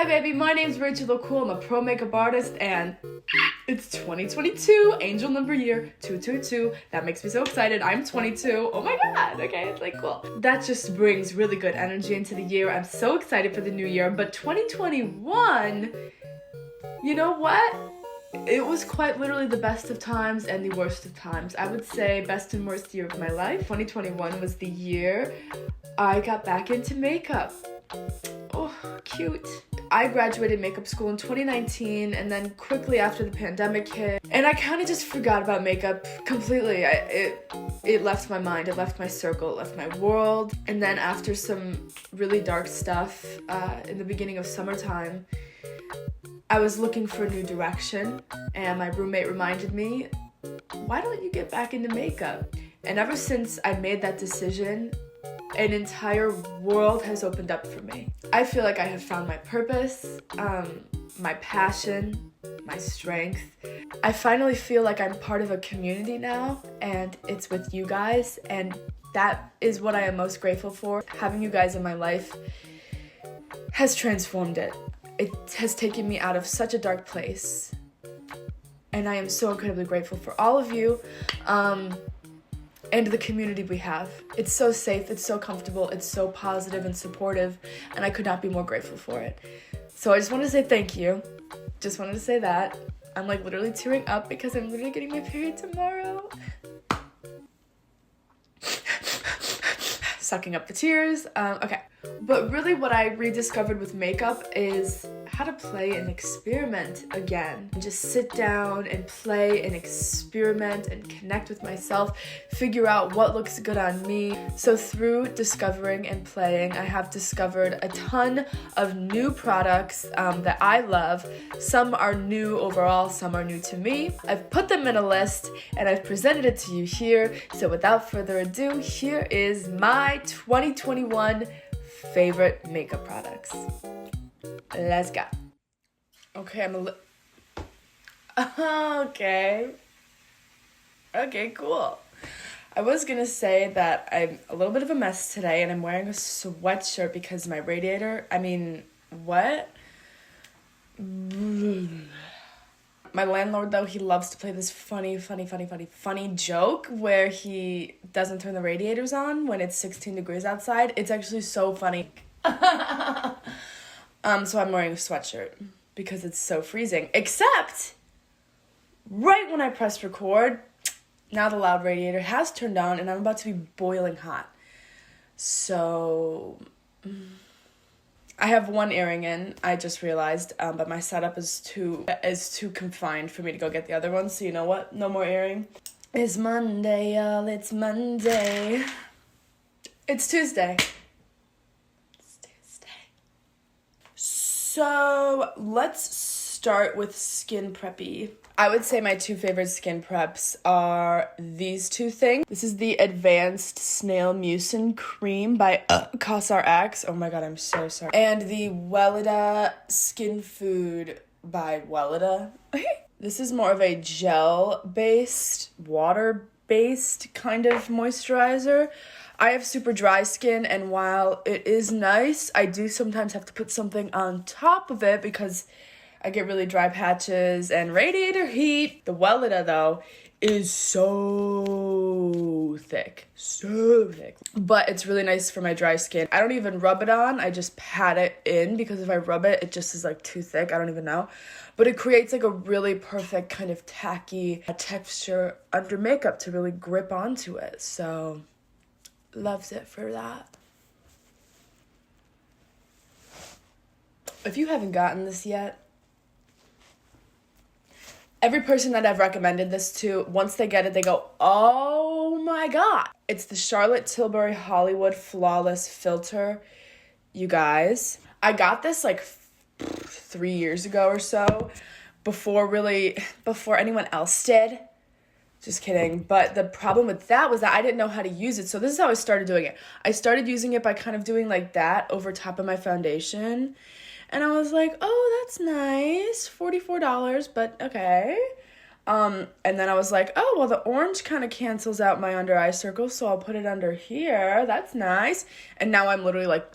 Hi baby, my name's Rachelocoolmua. I'm a pro makeup artist and it's 2022, angel number year 222. That makes me so excited. I'm 22. Oh my god, okay, it's like cool. That just brings really good energy into the year. I'm so excited for the new year, but 2021, you know what? It was quite literally the best of times and the worst of times. I would say best and worst year of my life. 2021 was the year I got back into makeup. Oh, cute. I graduated makeup school in 2019 and then quickly after the pandemic hit, and I kind of just forgot about makeup completely. It left my mind, it left my circle, it left my world. And then after some really dark stuff in the beginning of summertime, I was looking for a new direction, and my roommate reminded me, why don't you get back into makeup? And ever since I made that decision, an entire world has opened up for me. I feel like I have found my purpose, my passion, my strength. I finally feel like I'm part of a community now, and it's with you guys, and that is what I am most grateful for. Having you guys in my life has transformed it. It has taken me out of such a dark place, and I am so incredibly grateful for all of you. And the community we have. It's so safe, it's so comfortable, it's so positive and supportive, and I could not be more grateful for it. So I just wanted to say thank you. Just wanted to say that. I'm like literally tearing up because I'm literally getting my period tomorrow. Sucking up the tears. Okay. But really what I rediscovered with makeup is how to play and experiment again. And just sit down and play and experiment and connect with myself, figure out what looks good on me. So through discovering and playing, I have discovered a ton of new products that I love. Some are new overall, some are new to me. I've put them in a list and I've presented it to you here. So without further ado, here is my 2021 favorite makeup products. Let's go. Okay, Okay, cool. I was gonna say that I'm a little bit of a mess today and I'm wearing a sweatshirt because my radiator, what? My landlord, though, he loves to play this funny joke where he doesn't turn the radiators on when it's 16 degrees outside. It's actually so funny. So I'm wearing a sweatshirt because it's so freezing. Except, right when I pressed record, now the loud radiator has turned on and I'm about to be boiling hot. So I have one earring in, I just realized, but my setup is too confined for me to go get the other one, so you know what? No more earring. It's Monday, y'all, it's Monday. It's Tuesday. So let's start with skin preppy. I would say my two favorite skin preps are these two things. This is the Advanced Snail Mucin Cream by CosRX. Oh my god, I'm so sorry. And the Weleda Skin Food by Weleda. This is more of a gel-based, water-based kind of moisturizer. I have super dry skin, and while it is nice, I do sometimes have to put something on top of it because I get really dry patches and radiator heat. The Weleda, though, is so thick. But it's really nice for my dry skin. I don't even rub it on. I just pat it in because if I rub it, it just is like too thick. I don't even know. But it creates like a really perfect kind of tacky texture under makeup to really grip onto it. So loves it for that. If you haven't gotten this yet, every person that I've recommended this to, once they get it, they go, oh my god. It's the Charlotte Tilbury Hollywood Flawless Filter, you guys. I got this like 3 years ago or so, before anyone else did. Just kidding. But the problem with that was that I didn't know how to use it. So this is how I started doing it. I started using it by kind of doing like that over top of my foundation. And I was like, oh, that's nice. $44, but okay. And then I was like, oh, well, the orange kind of cancels out my under eye circle, so I'll put it under here. That's nice. And now I'm literally like,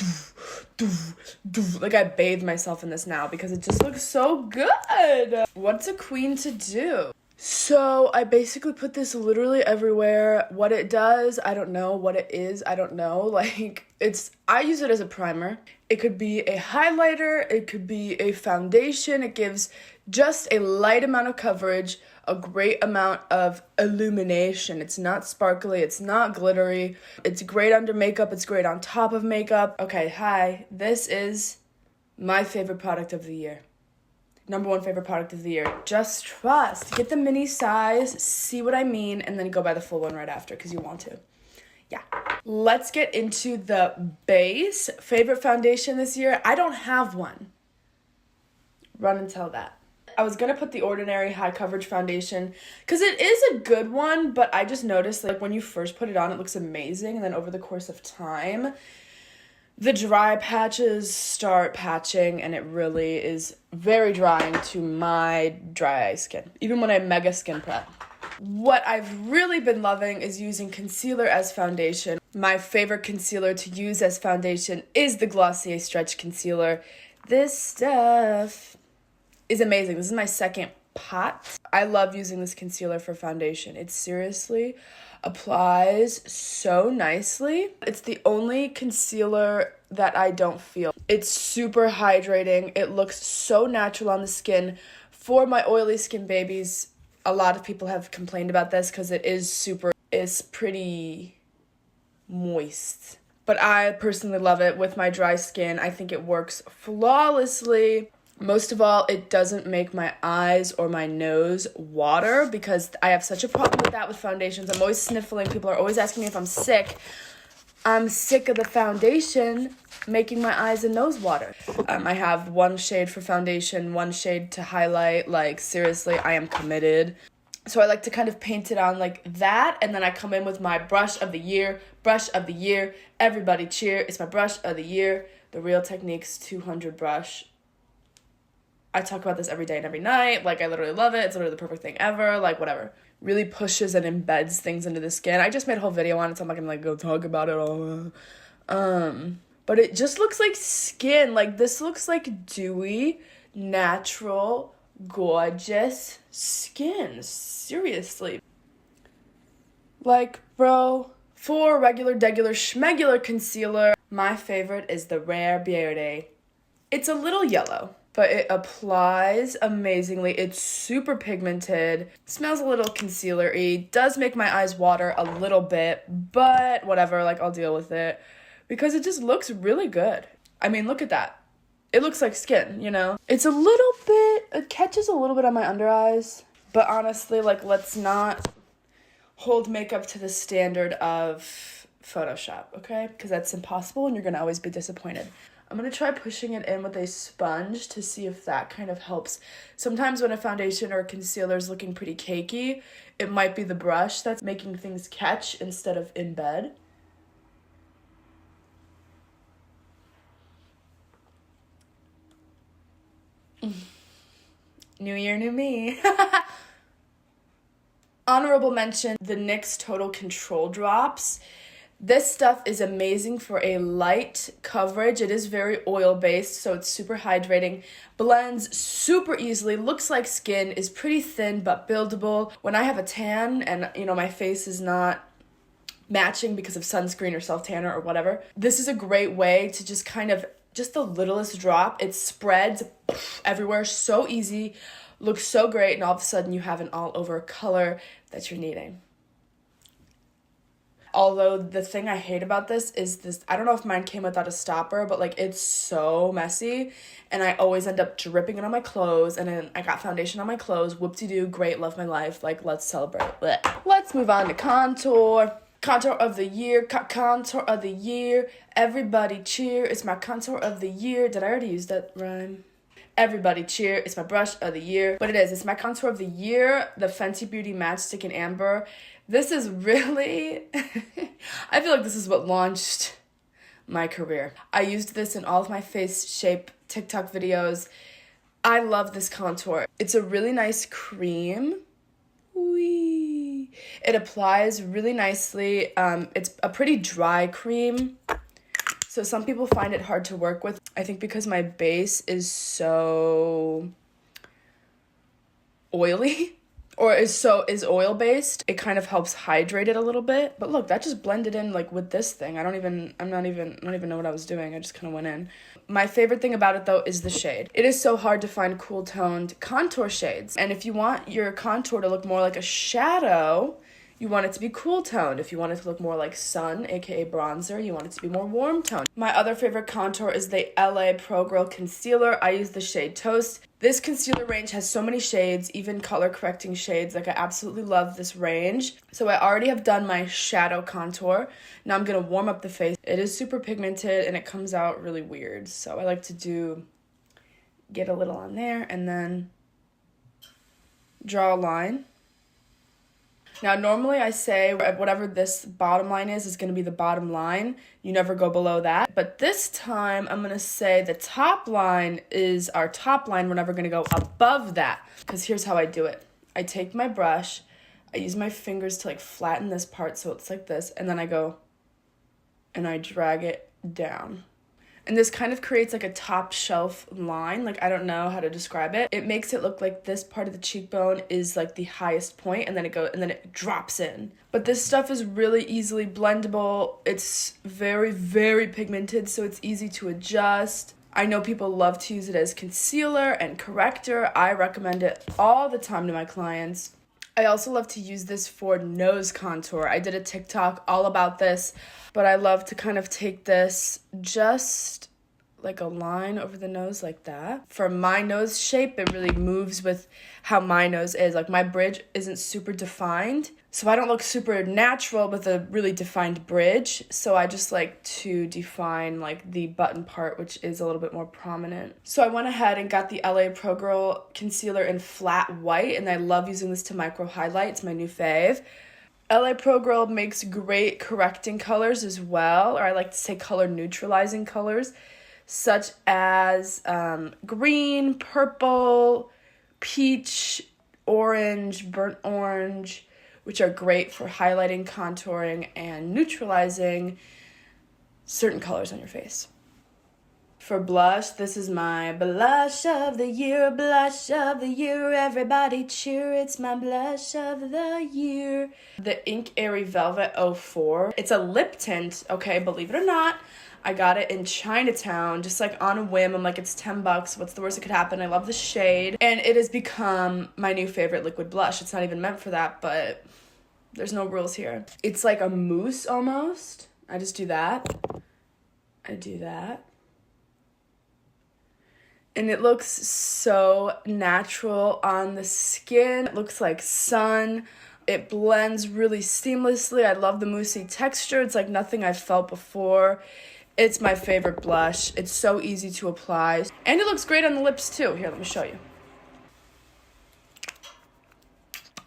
like I bathe myself in this now because it just looks so good. What's a queen to do? So I basically put this literally everywhere. What it does, I don't know. What it is, I don't know. Like, I use it as a primer. It could be a highlighter. It could be a foundation. It gives just a light amount of coverage, a great amount of illumination. It's not sparkly. It's not glittery. It's great under makeup. It's great on top of makeup. Okay, hi. This is my favorite product of the year. #1 favorite product of the year. Just trust. Get the mini size, see what I mean, and then go buy the full one right after because you want to. Yeah. Let's get into the base. Favorite foundation this year? I don't have one. Run and tell that. I was going to put the Ordinary High Coverage Foundation because it is a good one, but I just noticed like when you first put it on, it looks amazing. And then over the course of time, the dry patches start patching and it really is very drying to my dry eye skin, even when I mega skin prep. What I've really been loving is using concealer as foundation. My favorite concealer to use as foundation is the Glossier Stretch Concealer. This stuff is amazing. This is my second pot. I love using this concealer for foundation. It seriously applies so nicely. It's the only concealer that I don't feel. It's super hydrating. It looks so natural on the skin. For my oily skin babies, a lot of people have complained about this because it's pretty moist. But I personally love it with my dry skin. I think it works flawlessly. Most of all, it doesn't make my eyes or my nose water because I have such a problem with that with foundations. I'm always sniffling. People are always asking me if I'm sick. I'm sick of the foundation making my eyes and nose water. I have one shade for foundation, one shade to highlight. Like, seriously, I am committed. So I like to kind of paint it on like that, and then I come in with my brush of the year. Brush of the year. Everybody cheer. It's my brush of the year. The Real Techniques 200 brush. I talk about this every day and every night. Like, I literally love it. It's literally the perfect thing ever. Like, whatever. Really pushes and embeds things into the skin. I just made a whole video on it, so I'm not gonna like go talk about it all. But it just looks like skin. Like, this looks like dewy, natural, gorgeous skin. Seriously. Like, bro, for regular, degular, schmegular concealer, my favorite is the Rare Beauty. It's a little yellow, but it applies amazingly. It's super pigmented, smells a little concealer-y, does make my eyes water a little bit, but whatever, like, I'll deal with it because it just looks really good. I mean, look at that. It looks like skin, you know? It's a little bit, it catches a little bit on my under eyes, but honestly, like, let's not hold makeup to the standard of Photoshop, okay? Because that's impossible and you're gonna always be disappointed. I'm going to try pushing it in with a sponge to see if that kind of helps. Sometimes when a foundation or a concealer is looking pretty cakey, it might be the brush that's making things catch instead of embed. New year, new me. Honorable mention, the NYX Total Control Drops. This stuff is amazing for a light coverage. It is very oil-based, so it's super hydrating. Blends super easily, looks like skin, is pretty thin but buildable. When I have a tan and, you know, my face is not matching because of sunscreen or self-tanner or whatever, this is a great way to just kind of, just the littlest drop. It spreads everywhere, so easy, looks so great, and all of a sudden you have an all-over color that you're needing. Although the thing I hate about this is this, I don't know if mine came without a stopper, but like it's so messy and I always end up dripping it on my clothes, and then I got foundation on my clothes. Whoop-de-doo, great, love my life. Like, let's celebrate. Blech. Let's move on to contour. Contour of the year, contour of the year. Everybody cheer, it's my contour of the year. Did I already use that rhyme? Everybody cheer, it's my brush of the year. But it's my contour of the year, the Fenty Beauty Matchstick in Amber. This is really, I feel like this is what launched my career. I used this in all of my face shape TikTok videos. I love this contour. It's a really nice cream. It applies really nicely. It's a pretty dry cream, so some people find it hard to work with. I think because my base is so oily, or is oil based, it kind of helps hydrate it a little bit. But look, that just blended in like with this thing. I don't even know what I was doing. I just kind of went in. My favorite thing about it though is the shade. It is so hard to find cool toned contour shades. And if you want your contour to look more like a shadow, you want it to be cool toned. If you want it to look more like sun, aka bronzer, you want it to be more warm toned. My other favorite contour is the LA Pro Girl Concealer. I use the shade Toast. This concealer range has so many shades, even color correcting shades. Like, I absolutely love this range. So I already have done my shadow contour. Now I'm gonna warm up the face. It is super pigmented and it comes out really weird. So I like to get a little on there and then draw a line. Now, normally I say whatever this bottom line is going to be the bottom line. You never go below that. But this time, I'm going to say the top line is our top line. We're never going to go above that. Because here's how I do it. I take my brush. I use my fingers to like flatten this part so it's like this. And then I go and I drag it down. And this kind of creates like a top shelf line. Like, I don't know how to describe it. It makes it look like this part of the cheekbone is like the highest point, and then it drops in. But this stuff is really easily blendable. It's very, very pigmented, so it's easy to adjust. I know people love to use it as concealer and corrector. I recommend it all the time to my clients. I also love to use this for nose contour. I did a TikTok all about this, but I love to kind of take this just like a line over the nose like that. For my nose shape, it really moves with how my nose is. Like, my bridge isn't super defined, so I don't look super natural with a really defined bridge. So I just like to define like the button part, which is a little bit more prominent. So I went ahead and got the LA Pro Girl Concealer in flat white, and I love using this to micro highlight. It's my new fave. LA Pro Girl makes great correcting colors as well, or I like to say color neutralizing colors, such as green, purple, peach, orange, burnt orange, which are great for highlighting, contouring, and neutralizing certain colors on your face. For blush, this is my blush of the year, everybody cheer, it's my blush of the year. The Ink Airy Velvet 04. It's a lip tint, okay, believe it or not. I got it in Chinatown, just like on a whim. I'm like, it's $10. What's the worst that could happen? I love the shade. And it has become my new favorite liquid blush. It's not even meant for that, but there's no rules here. It's like a mousse almost. I just do that. I do that. And it looks so natural on the skin. It looks like sun. It blends really seamlessly. I love the moussey texture. It's like nothing I've felt before. It's my favorite blush. It's so easy to apply. And it looks great on the lips too. Here, let me show you.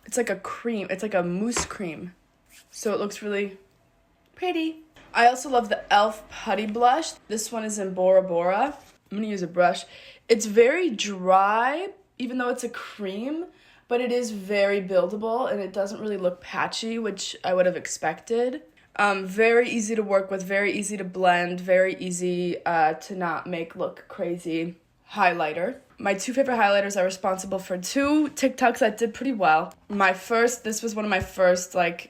It's like a cream. It's like a mousse cream. So it looks really pretty. I also love the e.l.f. Putty Blush. This one is in Bora Bora. I'm gonna use a brush. It's very dry, even though it's a cream, but it is very buildable and it doesn't really look patchy, which I would have expected. Very easy to work with, very easy to blend, very easy to not make look crazy. Highlighter. My two favorite highlighters are responsible for two TikToks that did pretty well. This was one of my first like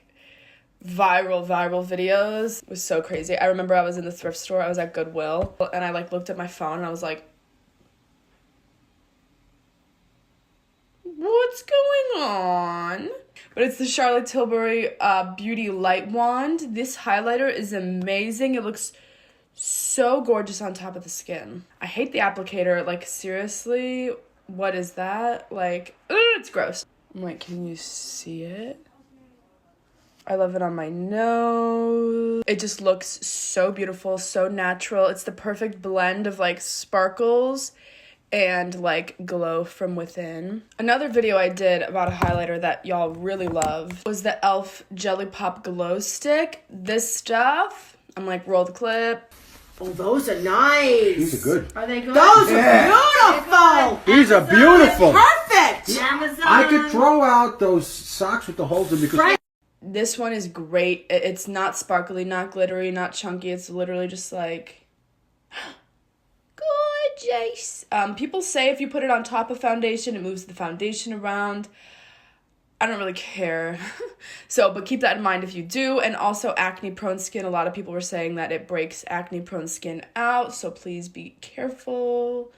viral videos. It was so crazy. I remember I was in the thrift store, I was at Goodwill, and I like looked at my phone and I was like, what's going on? But it's the Charlotte Tilbury Beauty Light Wand. This highlighter is amazing. It looks so gorgeous on top of the skin. I hate the applicator. Like, seriously, what is that? Like, it's gross. I'm like, can you see it? I love it on my nose. It just looks so beautiful, so natural. It's the perfect blend of like sparkles and like glow from within. Another video I did about a highlighter that y'all really love was the e.l.f. Jelly Pop Glow Stick. This stuff, I'm like, roll the clip. Oh, those are nice. These are good. Are they good? Those are beautiful. These are beautiful. Perfect. Amazon. I could throw out those socks with the holes in because This one is great. It's not sparkly, not glittery, not chunky. It's literally just like gorgeous. People say if you put it on top of foundation, it moves the foundation around. I don't really care. But keep that in mind if you do. And also acne-prone skin. A lot of people were saying that it breaks acne-prone skin out. So please be careful.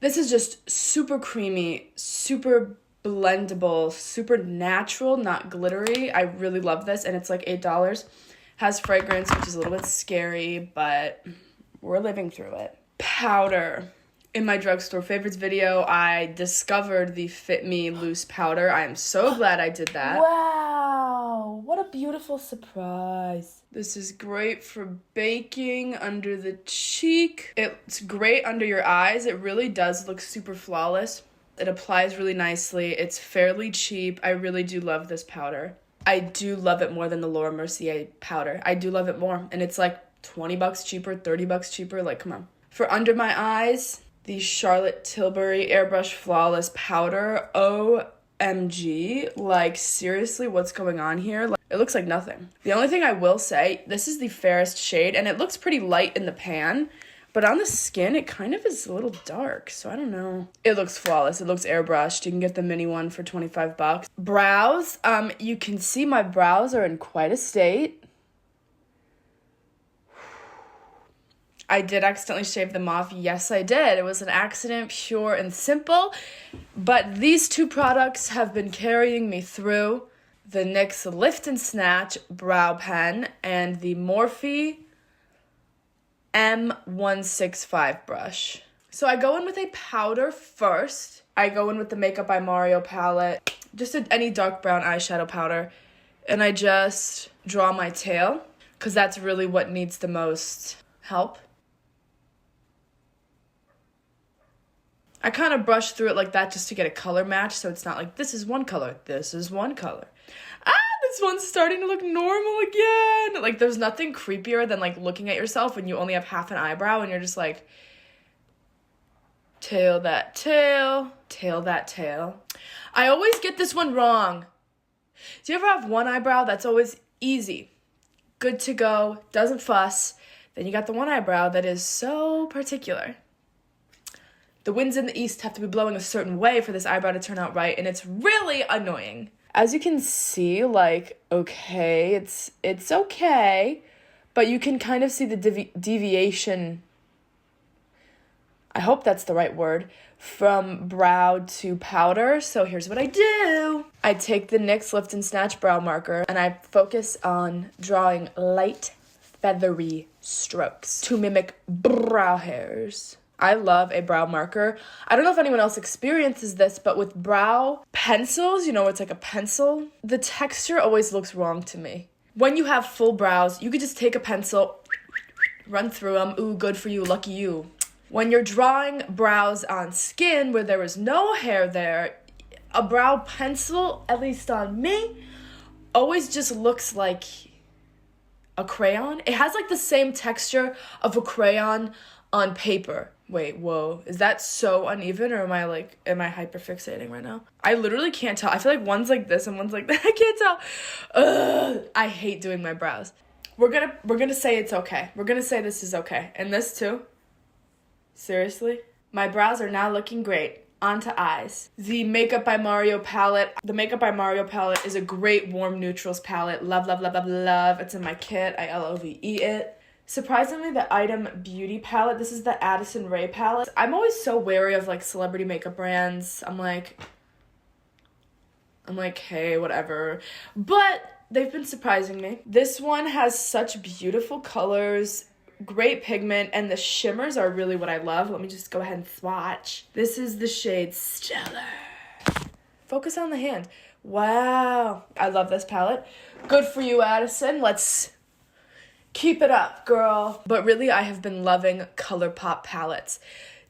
This is just super creamy, super blendable, super natural, not glittery. I really love this. And it's like $8. Has fragrance, which is a little bit scary, but we're living through it. Powder. In my drugstore favorites video, I discovered the Fit Me loose powder. I am so glad I did that. Wow, what a beautiful surprise. This is great for baking under the cheek. It's great under your eyes. It really does look super flawless. It applies really nicely. It's fairly cheap. I really do love this powder. I do love it more than the Laura Mercier powder. I do love it more. And it's like $20 cheaper, $30 cheaper. Like, come on. For under my eyes, the Charlotte Tilbury Airbrush Flawless Powder. OMG. Like, seriously, what's going on here? Like, it looks like nothing. The only thing I will say, this is the fairest shade, and it looks pretty light in the pan, but on the skin, it kind of is a little dark, so I don't know. It looks flawless. It looks airbrushed. You can get the mini one for $25. Brows. You can see my brows are in quite a state. I did accidentally shave them off. Yes, I did. It was an accident, pure and simple. But these two products have been carrying me through. The NYX Lift and Snatch Brow Pen and the Morphe M165 brush. So I go in with a powder first. I go in with the Makeup by Mario palette. Just any dark brown eyeshadow powder. And I just draw my tail, because that's really what needs the most help. I kind of brush through it like that just to get a color match, so it's not like this is one color, this is one color. This one's starting to look normal again. Like, there's nothing creepier than, like, looking at yourself when you only have half an eyebrow and you're just like, tail that tail, tail that tail. I always get this one wrong. Do you ever have one eyebrow that's always easy, good to go, doesn't fuss? Then you got the one eyebrow that is so particular. The winds in the east have to be blowing a certain way for this eyebrow to turn out right, and it's really annoying. As you can see, like, okay, it's okay, but you can kind of see the deviation, I hope that's the right word, from brow to powder. So here's what I do. I take the NYX Lift and Snatch brow marker, and I focus on drawing light, feathery strokes to mimic brow hairs. I love a brow marker. I don't know if anyone else experiences this, but with brow pencils, you know, it's like a pencil, the texture always looks wrong to me. When you have full brows, you could just take a pencil, run through them. Ooh, good for you, lucky you. When you're drawing brows on skin where there is no hair there, a brow pencil, at least on me, always just looks like a crayon. It has like the same texture of a crayon on paper. Wait, whoa, is that so uneven, or am I hyperfixating right now? I literally can't tell. I feel like one's like this and one's like that. I can't tell. Ugh, I hate doing my brows. We're gonna say it's okay. We're gonna say this is okay. And this too. Seriously? My brows are now looking great. On to eyes. The Makeup by Mario palette. The Makeup by Mario palette is a great warm neutrals palette. Love, love, love, love, love. It's in my kit. I LOVE it. Surprisingly, the Item Beauty palette, this is the Addison Rae palette. I'm always so wary of, like, celebrity makeup brands. I'm like, hey, whatever. But they've been surprising me. This one has such beautiful colors, great pigment, and the shimmers are really what I love. Let me just go ahead and swatch. This is the shade Stellar. Focus on the hand. Wow. I love this palette. Good for you, Addison. Let's keep it up, girl. But really, I have been loving ColourPop palettes.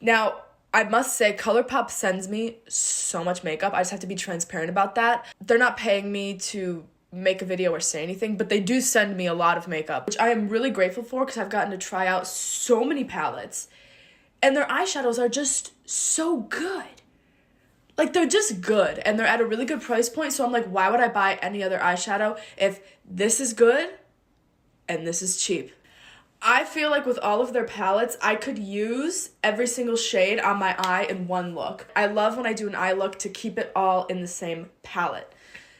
Now, I must say, ColourPop sends me so much makeup. I just have to be transparent about that. They're not paying me to make a video or say anything, but they do send me a lot of makeup, which I am really grateful for because I've gotten to try out so many palettes. And their eyeshadows are just so good. Like, they're just good, and they're at a really good price point, so I'm like, why would I buy any other eyeshadow if this is good and this is cheap? I feel like with all of their palettes, I could use every single shade on my eye in one look. I love when I do an eye look to keep it all in the same palette,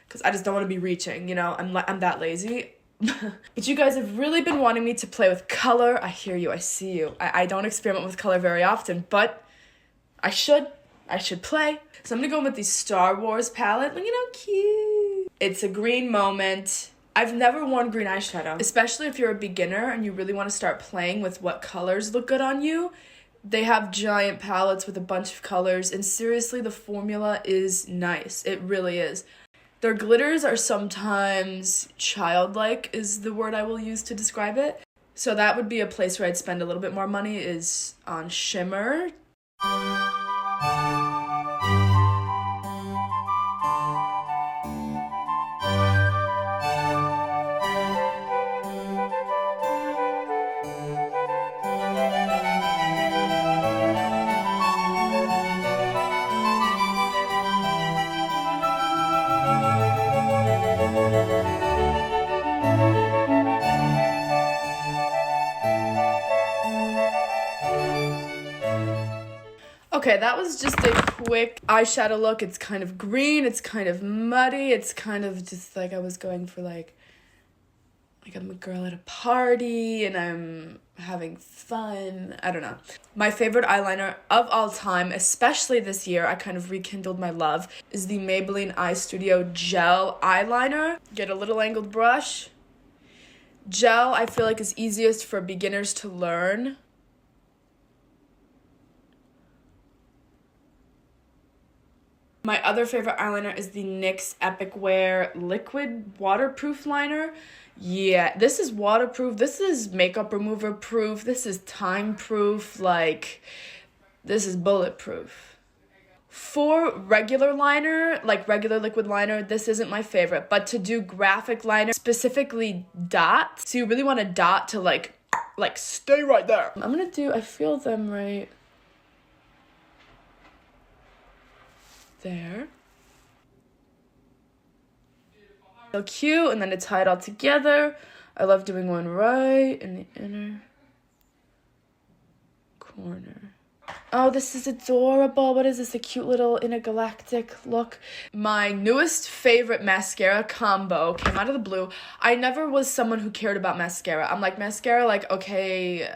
because I just don't want to be reaching, you know? I'm that lazy. But you guys have really been wanting me to play with color. I hear you, I see you. I don't experiment with color very often, but I should play. So I'm gonna go in with the Star Wars palette. Look at how cute. It's a green moment. I've never worn green eyeshadow, especially if you're a beginner and you really want to start playing with what colors look good on you. They have giant palettes with a bunch of colors, and seriously, the formula is nice. It really is. Their glitters are sometimes childlike is the word I will use to describe it. So that would be a place where I'd spend a little bit more money, is on shimmer. Okay, that was just a quick eyeshadow look. It's kind of green, it's kind of muddy, it's kind of just like I was going for like I'm a girl at a party and I'm having fun. I don't know. My favorite eyeliner of all time, especially this year, I kind of rekindled my love, is the Maybelline Eye Studio Gel Eyeliner. Get a little angled brush. Gel, I feel like, is easiest for beginners to learn. My other favorite eyeliner is the NYX Epic Wear Liquid Waterproof Liner. Yeah, this is waterproof. This is makeup remover proof. This is time proof. Like, this is bulletproof. For regular liner, like regular liquid liner, this isn't my favorite. But to do graphic liner, specifically dots, so you really want a dot to like stay right there. I'm gonna do, I feel them right there. So cute, and then to tie it all together, I love doing one right in the inner corner. Oh, this is adorable. What is this? A cute little intergalactic look. My newest favorite mascara combo came out of the blue. I never was someone who cared about mascara. I'm like, mascara, like, okay.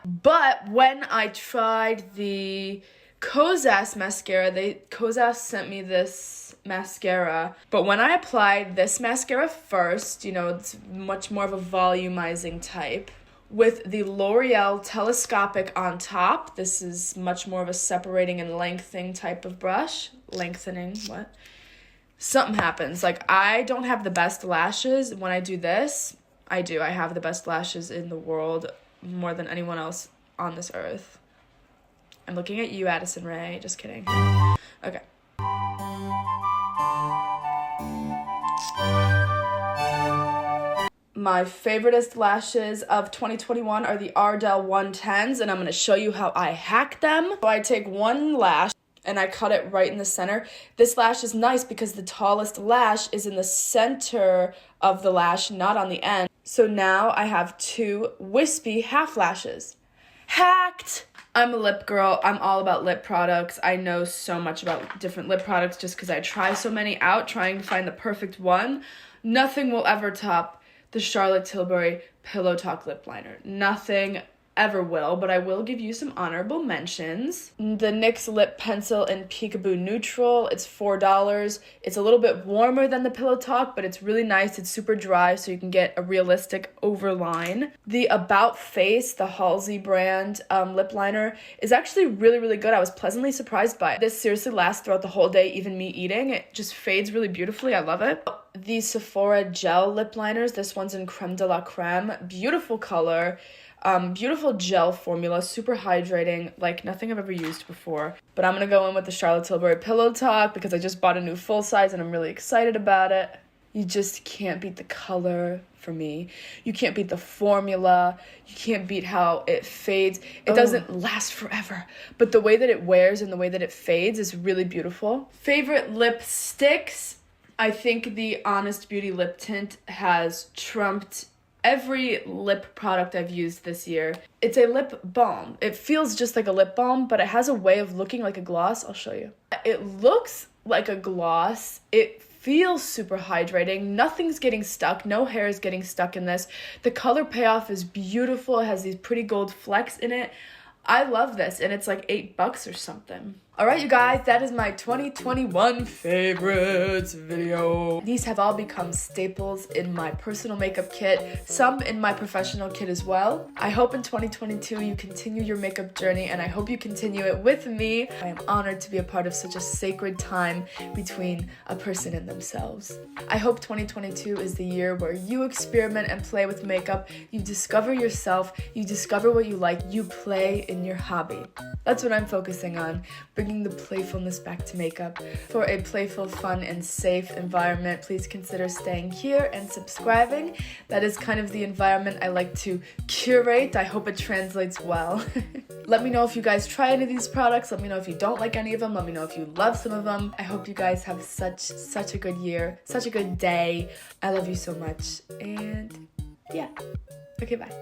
But when I tried the Kosas mascara, Kosas sent me this mascara, but when I applied this mascara first, you know, it's much more of a volumizing type, with the L'Oreal Telescopic on top. This is much more of a separating and lengthening type of brush. Lengthening, what? Something happens. Like, I don't have the best lashes. When I do this, I do. I have the best lashes in the world, more than anyone else on this earth. I'm looking at you, Addison Rae. Just kidding. Okay. My favoriteest lashes of 2021 are the Ardell 110s, and I'm going to show you how I hack them. So I take one lash and I cut it right in the center. This lash is nice because the tallest lash is in the center of the lash, not on the end. So now I have two wispy half lashes. Hacked! I'm a lip girl. I'm all about lip products. I know so much about different lip products just because I try so many out, trying to find the perfect one. Nothing will ever top the Charlotte Tilbury Pillow Talk Lip Liner. Nothing ever will, but I will give you some honorable mentions. The NYX Lip Pencil in Peekaboo Neutral. It's $4. It's a little bit warmer than the Pillow Talk, but it's really nice. It's super dry, so you can get a realistic overline. The About Face, the Halsey brand lip liner, is actually really, really good. I was pleasantly surprised by it. This seriously lasts throughout the whole day, even me eating. It just fades really beautifully. I love it. The Sephora gel lip liners. This one's in Creme de la Creme. Beautiful color. Beautiful gel formula, super hydrating, like nothing I've ever used before. But I'm gonna go in with the Charlotte Tilbury Pillow Talk because I just bought a new full size and I'm really excited about it. You just can't beat the color for me. You can't beat the formula. You can't beat how it fades. It doesn't last forever, but the way that it wears and the way that it fades is really beautiful. Favorite lipsticks? I think the Honest Beauty lip tint has trumped every lip product I've used this year. It's a lip balm. It feels just like a lip balm, but it has a way of looking like a gloss. I'll show you. It looks like a gloss. It feels super hydrating. Nothing's getting stuck. No hair is getting stuck in this. The color payoff is beautiful. It has these pretty gold flecks in it. I love this, and it's like $8 or something. All right, you guys, that is my 2021 favorites video. These have all become staples in my personal makeup kit, some in my professional kit as well. I hope in 2022 you continue your makeup journey, and I hope you continue it with me. I am honored to be a part of such a sacred time between a person and themselves. I hope 2022 is the year where you experiment and play with makeup, you discover yourself, you discover what you like, you play in your hobby. That's what I'm focusing on, bringing the playfulness back to makeup. For a playful, fun, and safe environment, please consider staying here and subscribing. That is kind of the environment I like to curate. I hope it translates well. Let me know if you guys try any of these products. Let me know if you don't like any of them. Let me know if you love some of them. I hope you guys have such a good year, such a good day. I love you so much. And yeah. Okay, bye.